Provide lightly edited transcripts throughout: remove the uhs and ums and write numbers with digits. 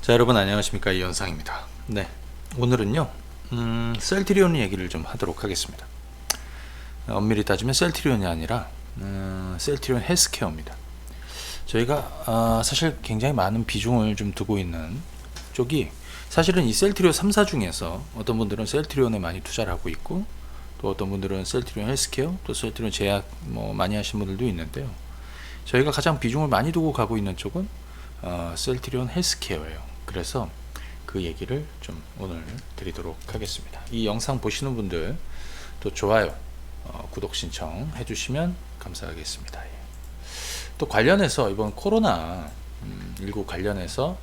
자, 여러분 안녕하십니까, 이현상입니다. 네, 오늘은요 셀트리온 얘기를 좀 하도록 하겠습니다. 엄밀히 따지면 셀트리온이 아니라 셀트리온 헬스케어입니다. 저희가 사실 굉장히 많은 비중을 좀 두고 있는 쪽이, 사실은 이 셀트리온 3사 중에서 어떤 분들은 셀트리온에 많이 투자를 하고 있고, 또 어떤 분들은 셀트리온 헬스케어, 또 셀트리온 제약 많이 하시는 분들도 있는데요. 저희가 가장 비중을 많이 두고 가고 있는 쪽은 셀트리온 헬스케어예요. 그래서 그 얘기를 좀 오늘 드리도록 하겠습니다. 이 영상 보시는 분들 또 좋아요, 구독 신청 해주시면 감사하겠습니다. 예. 또 관련해서 이번 코로나 19 관련해서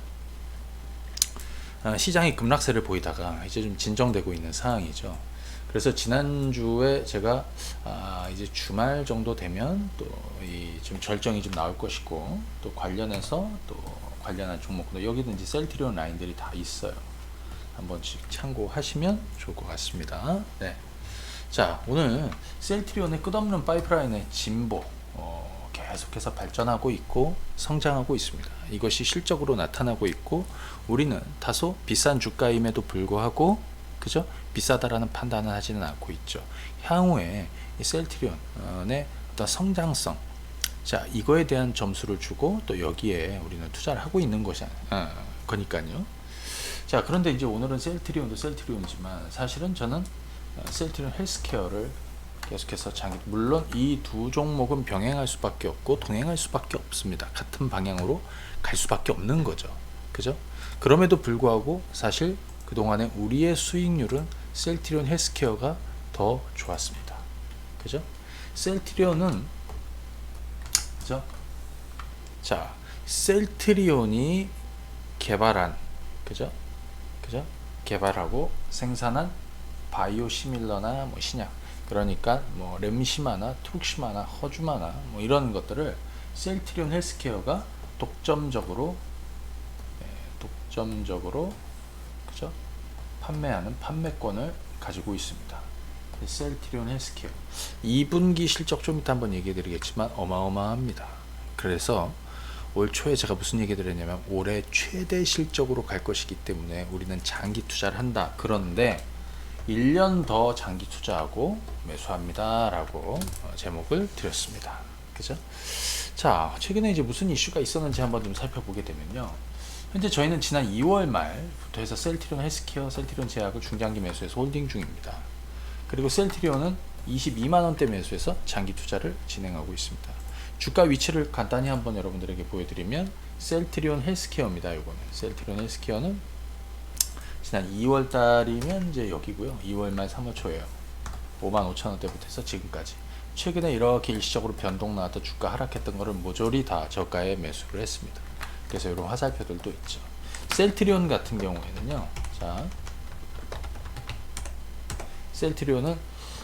시장이 급락세를 보이다가 이제 좀 진정되고 있는 상황이죠. 그래서 지난주에 제가 이제 주말 정도 되면 또 이 좀 절정이 좀 나올 것이고, 또 관련해서 또 관련한 종목도 여기는 이제 셀트리온 라인들이 다 있어요. 한 번씩 참고하시면 좋을 것 같습니다. 네. 자, 오늘 셀트리온의 끝없는 파이프라인의 진보 계속해서 발전하고 있고 성장하고 있습니다. 이것이 실적으로 나타나고 있고, 우리는 다소 비싼 주가임에도 불구하고 그죠? 비싸다라는 판단을 하지는 않고 있죠. 향후에 이 셀트리온의 어떤 성장성, 자, 이거에 대한 점수를 주고 또 여기에 우리는 투자를 하고 있는 것이 거니까요. 자, 그런데 이제 오늘은 셀트리온도 셀트리온이지만 사실은 저는 셀트리온 헬스케어를 계속해서 물론 이 두 종목은 병행할 수밖에 없고 동행할 수밖에 없습니다. 같은 방향으로 갈 수밖에 없는 거죠. 그죠? 그럼에도 불구하고 사실 그동안에 우리의 수익률은 셀트리온 헬스케어가 더 좋았습니다. 그죠? 셀트리온은, 그죠? 자, 셀트리온이 개발한, 그죠? 개발하고 생산한 바이오시밀러나 신약, 그러니까 렘시마나 트룩시마나 허주마나 이런 것들을 셀트리온 헬스케어가 독점적으로 그죠? 판매하는 판매권을 가지고 있습니다. 셀트리온 헬스케어 2분기 실적 좀 이따 한번 얘기해 드리겠지만 어마어마합니다. 그래서 올 초에 제가 무슨 얘기 드렸냐면 올해 최대 실적으로 갈 것이기 때문에 우리는 장기 투자를 한다. 그런데 1년 더 장기 투자하고 매수합니다 라고 제목을 드렸습니다. 그죠? 자, 최근에 이제 무슨 이슈가 있었는지 한번 좀 살펴보게 되면요, 현재 저희는 지난 2월 말부터 해서 셀트리온 헬스케어, 셀트리온 제약을 중장기 매수해서 홀딩 중입니다. 그리고 셀트리온은 22만원대 매수해서 장기 투자를 진행하고 있습니다. 주가 위치를 간단히 한번 여러분들에게 보여드리면 셀트리온 헬스케어입니다. 이거는 셀트리온 헬스케어는 지난 2월 달이면 이제 여기고요. 2월 말 3월 초예요. 55,000원대부터 해서 지금까지 최근에 이렇게 일시적으로 변동 나왔던 주가 하락했던 거를 모조리 다 저가에 매수를 했습니다. 그래서 이런 화살표들도 있죠. 셀트리온 같은 경우에는요, 자, 셀트리온은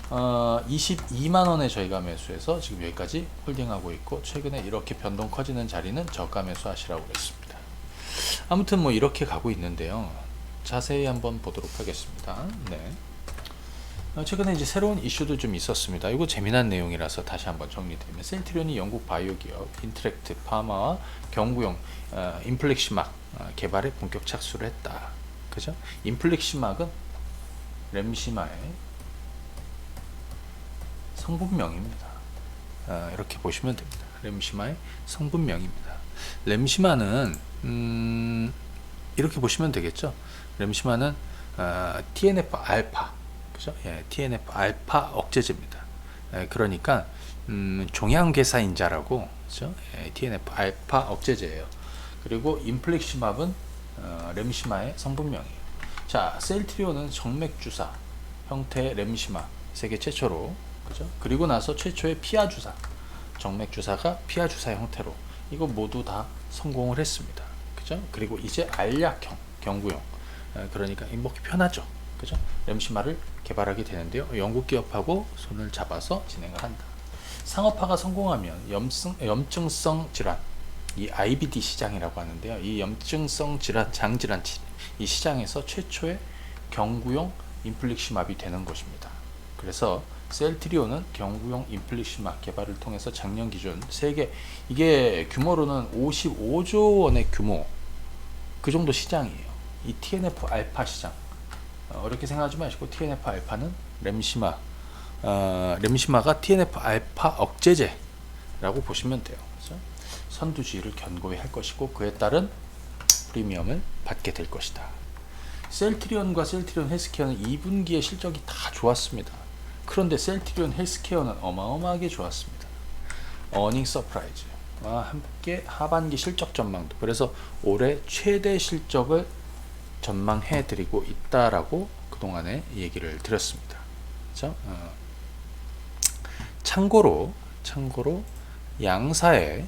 22만원에 저희가 매수해서 지금 여기까지 홀딩하고 있고, 최근에 이렇게 변동 커지는 자리는 저가 매수 하시라고 그랬습니다. 아무튼 이렇게 가고 있는데요, 자세히 한번 보도록 하겠습니다. 네. 최근에 이제 새로운 이슈도 좀 있었습니다. 이거 재미난 내용이라서 다시 한번 정리드리면, 셀트리온이 영국 바이오 기업 인트랙트 파마와 경구용 인플렉시막 개발에 본격 착수를 했다. 그죠? 인플렉시막은 렘시마의 성분명입니다. 이렇게 보시면 됩니다. 렘시마의 성분명입니다. 렘시마는 이렇게 보시면 되겠죠. 렘시마는 TNF 알파, 그죠? 예, TNF 알파 억제제입니다. 그러니까 종양괴사인자라고, 그죠? 예, TNF 알파 억제제예요. 그리고 인플렉시맙은 렘시마의 성분명이에요. 자, 셀트리온은 정맥주사 형태의 렘시마 세계 최초로, 그죠? 그리고 나서 최초의 피하 주사, 정맥 주사가 피하 주사 형태로, 이거 모두 다 성공을 했습니다. 그죠? 그리고 이제 알약형, 경구용, 그러니까 먹기 편하죠. 그죠? 렘시마를 개발하게 되는데요, 영국 기업하고 손을 잡아서 진행을 한다. 상업화가 성공하면 염증성 질환, 이 IBD 시장이라고 하는데요, 이 염증성 질환, 장질환 이 시장에서 최초의 경구용 인플렉시맙이 되는 것입니다. 그래서 셀트리온은 경구용 인플렉시막 개발을 통해서 작년 기준 세계, 이게 규모로는 55조 원의 규모, 그 정도 시장이에요. 이 TNF 알파 시장. 어렵게 생각하지 마시고 TNF 알파는 렘시마가 TNF 알파 억제제라고 보시면 돼요. 그래서 선두주의를 견고히 할 것이고 그에 따른 프리미엄을 받게 될 것이다. 셀트리온과 셀트리온 헬스케어는 2분기의 실적이 다 좋았습니다. 그런데 셀트리온 헬스케어는 어마어마하게 좋았습니다. 어닝 서프라이즈와 함께 하반기 실적 전망도, 그래서 올해 최대 실적을 전망해 드리고 있다라고 그동안에 얘기를 드렸습니다. 그렇죠? 참고로 양사의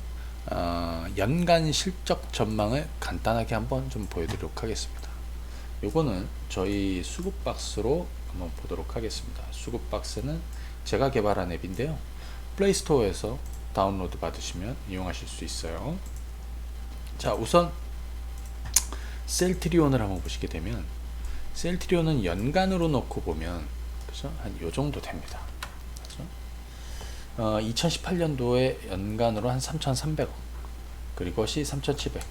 연간 실적 전망을 간단하게 한번 좀 보여드리도록 하겠습니다. 요거는 저희 수급박스로 한번 보도록 하겠습니다. 수급박스는 제가 개발한 앱인데요. 플레이스토어에서 다운로드 받으시면 이용하실 수 있어요. 자, 우선 셀트리온을 한번 보시게 되면 셀트리온은 연간으로 놓고 보면 그죠? 한 요 정도 됩니다. 그죠? 2018년도에 연간으로 한 3,300억, 그리고 시 3,700,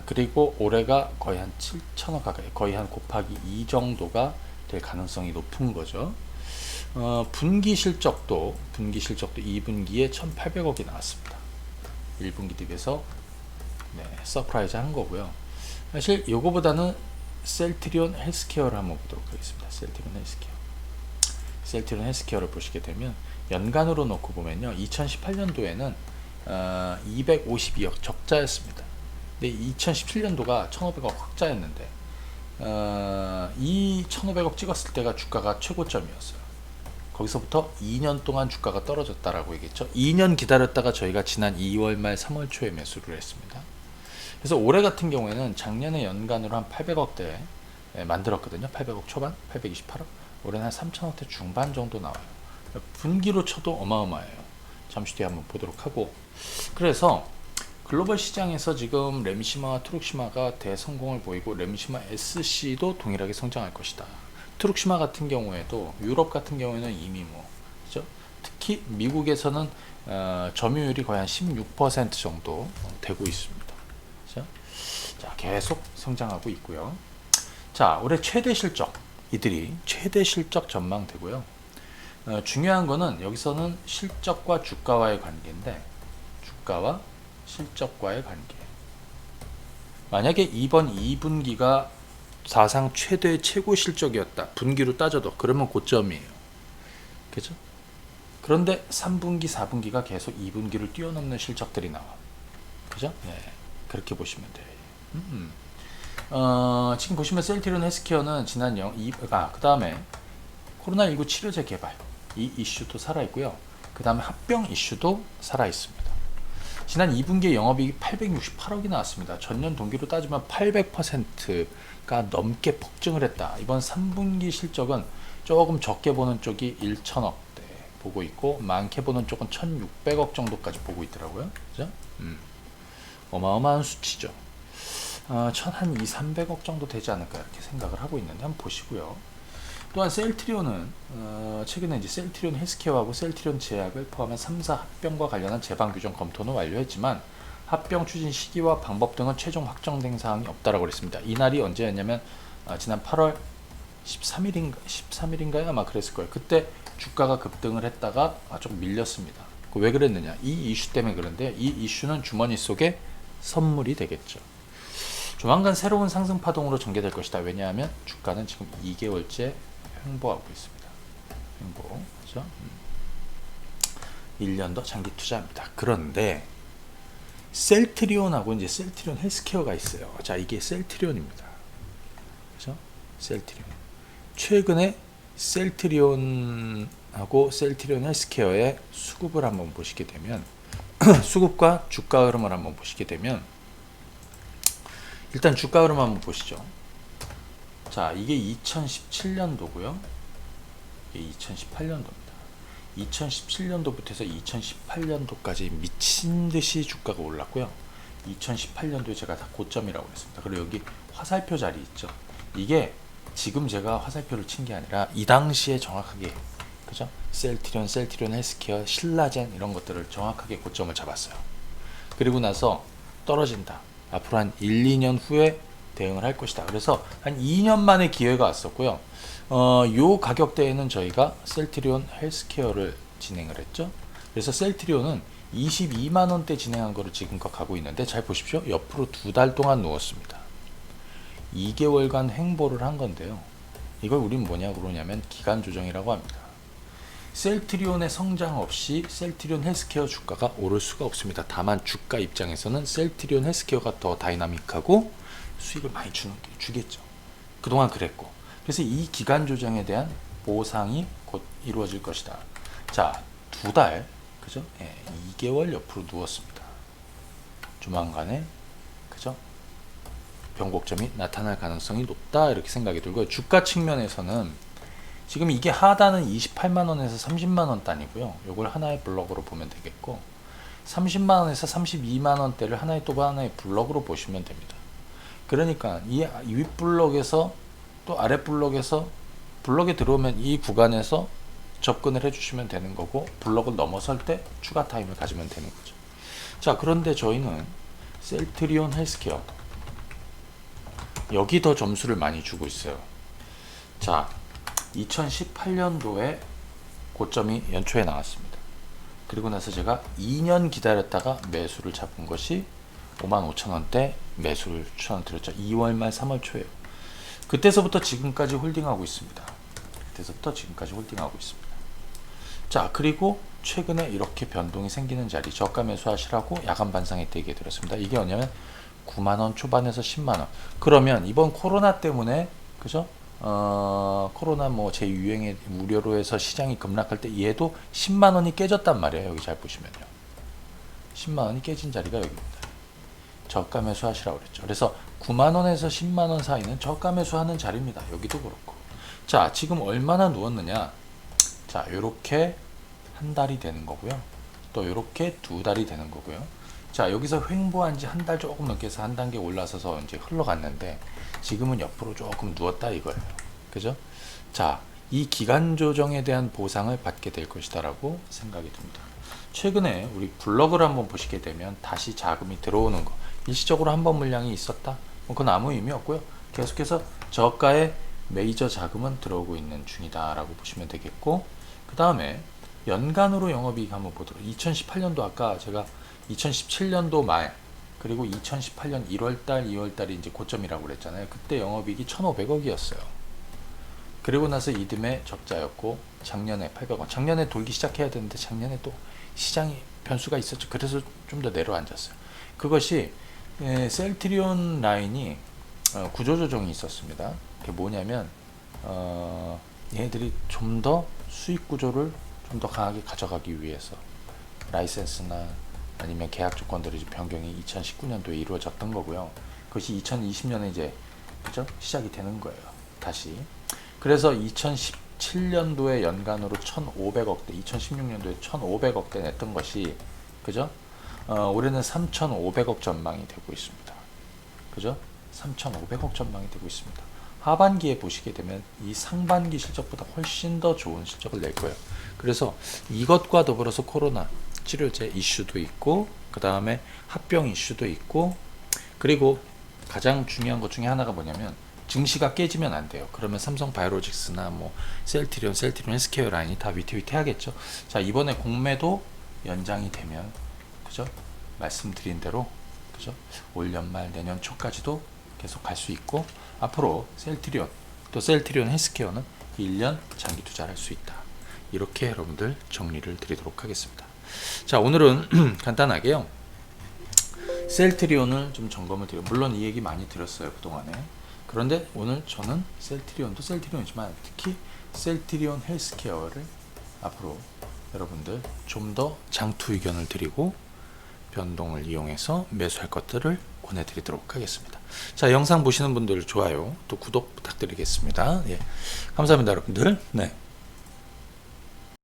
그리고 올해가 거의 한 7,000억 가까이, 거의 한 곱하기 2 정도가 될 가능성이 높은 거죠. 분기 실적도 2분기에 1,800억이 나왔습니다. 1분기 대비해서 서프라이즈 한 거고요. 사실 요거보다는 셀트리온 헬스케어를 한번 보도록 하겠습니다. 셀트리온 헬스케어를 보시게 되면 연간으로 놓고 보면요, 2018년도에는 252억 적자였습니다. 근데 2017년도가 1,500억 흑자였는데 이 1,500억 찍었을 때가 주가가 최고점이었어요. 거기서부터 2년 동안 주가가 떨어졌다라고 얘기했죠. 2년 기다렸다가 저희가 지난 2월 말 3월 초에 매수를 했습니다. 그래서 올해 같은 경우에는 작년에 연간으로 한 800억대 만들었거든요. 800억 초반, 828억. 올해는 한 3,000억대 중반 정도 나와요. 분기로 쳐도 어마어마해요. 잠시 뒤에 한번 보도록 하고, 그래서 글로벌 시장에서 지금 렘시마와 트룩시마가 대성공을 보이고 렘시마 SC도 동일하게 성장할 것이다. 트룩시마 같은 경우에도, 유럽 같은 경우에는 이미 그죠? 특히 미국에서는 점유율이 거의 한 16% 정도 되고 있습니다. 그죠? 자, 계속 성장하고 있고요. 자, 올해 최대 실적, 이들이 최대 실적 전망되고요. 중요한 거는 여기서는 실적과 주가와의 관계인데, 주가와 실적과의 관계. 만약에 이번 2분기가 사상 최대 최고 실적이었다, 분기로 따져도, 그러면 고점이에요. 그죠? 그런데 3분기, 4분기가 계속 2분기를 뛰어넘는 실적들이 나와. 그죠? 네, 그렇게 보시면 돼요. 지금 보시면 셀트리온 헬스케어는 지난 그 다음에 코로나19 치료제 개발, 이 이슈도 살아있고요. 그 다음에 합병 이슈도 살아있습니다. 지난 2분기에 영업이익이 868억이 나왔습니다. 전년 동기로 따지면 800%가 넘게 폭증을 했다. 이번 3분기 실적은 조금 적게 보는 쪽이 1,000억대 보고 있고, 많게 보는 쪽은 1,600억 정도까지 보고 있더라고요. 그죠? 어마어마한 수치죠. 한 200~300억 정도 되지 않을까 이렇게 생각을 하고 있는데 한번 보시고요. 또한 셀트리온은 최근에 이제 셀트리온 헬스케어하고 셀트리온 제약을 포함한 3사 합병과 관련한 제방 규정 검토는 완료했지만 합병 추진 시기와 방법 등은 최종 확정된 사항이 없다라고 그랬습니다. 이날이 언제였냐면 지난 8월 13일인가요? 아마 그랬을 거예요. 그때 주가가 급등을 했다가 좀 밀렸습니다. 왜 그랬느냐? 이 이슈 때문에 그런데, 이 이슈는 주머니 속에 선물이 되겠죠. 조만간 새로운 상승 파동으로 전개될 것이다. 왜냐하면 주가는 지금 2개월째 횡보하고 있습니다. 횡보. 그렇죠? 1년 더 장기 투자입니다. 그런데 셀트리온하고 이제 셀트리온 헬스케어가 있어요. 자, 이게 셀트리온입니다. 그렇죠? 셀트리온. 최근에 셀트리온하고 셀트리온 헬스케어의 수급을 한번 보시게 되면 수급과 주가 흐름을 한번 보시게 되면, 일단 주가 흐름 한번 보시죠. 자, 이게 2017년도고요. 이게 2018년도입니다. 2017년도부터 해서 2018년도까지 미친듯이 주가가 올랐고요. 2018년도에 제가 다 고점이라고 했습니다. 그리고 여기 화살표 자리 있죠. 이게 지금 제가 화살표를 친 게 아니라 이 당시에 정확하게, 그죠? 셀트리온 헬스케어, 신라젠 이런 것들을 정확하게 고점을 잡았어요. 그리고 나서 떨어진다. 앞으로 한 1, 2년 후에 대응을 할 것이다. 그래서 한 2년 만에 기회가 왔었고요. 요 가격대에는 저희가 셀트리온 헬스케어를 진행을 했죠. 그래서 셀트리온은 22만 원대 진행한 거를 지금껏 가고 있는데 잘 보십시오. 옆으로 2달 동안 누웠습니다. 2개월간 횡보를 한 건데요. 이걸 우린 뭐냐고 그러냐면 기간 조정이라고 합니다. 셀트리온의 성장 없이 셀트리온 헬스케어 주가가 오를 수가 없습니다. 다만 주가 입장에서는 셀트리온 헬스케어가 더 다이나믹하고 수익을 많이 주겠죠. 그동안 그랬고. 그래서 이 기간 조정에 대한 보상이 곧 이루어질 것이다. 자, 2달, 그죠? 2개월 옆으로 누웠습니다. 조만간에, 그죠? 변곡점이 나타날 가능성이 높다 이렇게 생각이 들고요. 주가 측면에서는 지금 이게 하단은 28만원에서 30만원 단이고요. 이걸 하나의 블럭으로 보면 되겠고 30만원에서 32만원대를 또 하나의 블럭으로 보시면 됩니다. 그러니까 이 윗블럭에서 또 아랫블럭에서 블럭에 들어오면 이 구간에서 접근을 해주시면 되는 거고 블럭을 넘어설 때 추가 타임을 가지면 되는 거죠. 자, 그런데 저희는 셀트리온 헬스케어 여기 더 점수를 많이 주고 있어요. 자, 2018년도에 고점이 연초에 나왔습니다. 그리고 나서 제가 2년 기다렸다가 매수를 잡은 것이 55,000원대 매수를 추천드렸죠. 2월 말 3월 초에요. 그때서부터 지금까지 홀딩하고 있습니다. 자, 그리고 최근에 이렇게 변동이 생기는 자리 저가 매수하시라고 야간 반상 혜택이 드렸습니다. 이게 뭐냐면 9만원 초반에서 10만원. 그러면 이번 코로나 때문에, 그죠? 코로나 뭐 재유행의 우려로 해서 시장이 급락할 때 얘도 10만원이 깨졌단 말이에요. 여기 잘 보시면요. 10만원이 깨진 자리가 여기입니다. 저가 매수하시라고 그랬죠. 그래서 9만원에서 10만원 사이는 저가 매수하는 자리입니다. 여기도 그렇고. 자, 지금 얼마나 누웠느냐. 자, 요렇게 한 달이 되는 거고요. 또 요렇게 2달이 되는 거고요. 자, 여기서 횡보한 지 한 달 조금 넘게 해서 한 단계 올라서서 이제 흘러갔는데 지금은 옆으로 조금 누웠다 이거예요. 그죠? 자, 이 기간 조정에 대한 보상을 받게 될 것이다라고 생각이 듭니다. 최근에 우리 블럭을 한번 보시게 되면 다시 자금이 들어오는 거. 일시적으로 한번 물량이 있었다. 그건 아무 의미 없고요. 계속해서 저가의 메이저 자금은 들어오고 있는 중이다라고 보시면 되겠고, 그 다음에 연간으로 영업이익 한번 보도록. 2018년도 아까 제가 2017년도 말 그리고 2018년 1월달, 2월달이 이제 고점이라고 그랬잖아요. 그때 영업이익이 1,500억이었어요. 그리고 나서 이듬해 적자였고 작년에 800억. 작년에 돌기 시작해야 되는데 작년에 또 시장이 변수가 있었죠. 그래서 좀 더 내려앉았어요. 그것이 셀트리온 라인이 구조조정이 있었습니다. 그게 뭐냐면 얘네들이 좀 더 수익 구조를 좀 더 강하게 가져가기 위해서 라이센스나 아니면 계약 조건들이 변경이 2019년도에 이루어졌던 거고요. 그것이 2020년에 이제 그죠? 시작이 되는 거예요. 다시. 그래서 2017년도에 연간으로 1,500억대, 2016년도에 1,500억대 냈던 것이 그죠? 올해는 3,500억 전망이 되고 있습니다. 그죠? 3,500억 전망이 되고 있습니다. 하반기에 보시게 되면 이 상반기 실적보다 훨씬 더 좋은 실적을 낼 거예요. 그래서 이것과 더불어서 코로나 치료제 이슈도 있고, 그 다음에 합병 이슈도 있고, 그리고 가장 중요한 것 중에 하나가 뭐냐면 증시가 깨지면 안 돼요. 그러면 삼성 바이오로직스나 뭐 셀트리온 헬스케어 라인이 다 위태위태하겠죠. 자, 이번에 공매도 연장이 되면 그죠? 말씀드린 대로 그죠? 올 연말 내년 초까지도 계속 갈 수 있고, 앞으로 셀트리온 헬스케어는 1년 장기 투자를 할 수 있다. 이렇게 여러분들 정리를 드리도록 하겠습니다. 자, 오늘은 간단하게요. 셀트리온을 좀 점검을 드려요. 물론 이 얘기 많이 드렸어요, 그동안에. 그런데 오늘 저는 셀트리온도 셀트리온이지만 특히 셀트리온 헬스케어를 앞으로 여러분들 좀 더 장투 의견을 드리고 변동을 이용해서 매수할 것들을 권해드리도록 하겠습니다. 자, 영상 보시는 분들 좋아요, 또 구독 부탁드리겠습니다. 예, 감사합니다, 여러분들. 네.